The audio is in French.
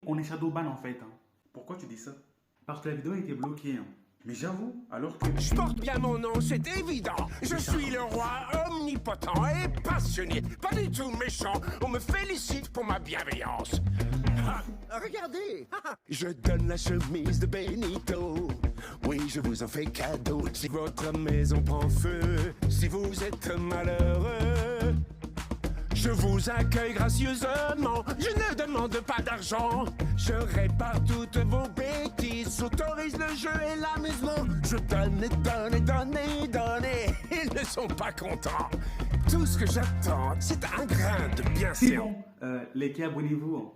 on est shadowban en fait. Pourquoi tu dis ça? Parce que la vidéo a été bloquée. Mais j'avoue, alors que... Je porte bien mon nom, c'est évident. Je suis le roi omnipotent et passionné. Pas du tout méchant. On me félicite pour ma bienveillance. Ah, regardez, je donne la chemise de Benito. Oui, je vous en fais cadeau. Si votre maison prend feu, si vous êtes malheureux, je vous accueille gracieusement. Je ne demande pas d'argent. Je répare toutes vos bêtises. J'autorise le jeu et l'amusement. Je donne et donne et donne et donne et ils ne sont pas contents. Tout ce que j'attends, c'est un grain de C'est bienséance. bon, les gars, abonnez-vous.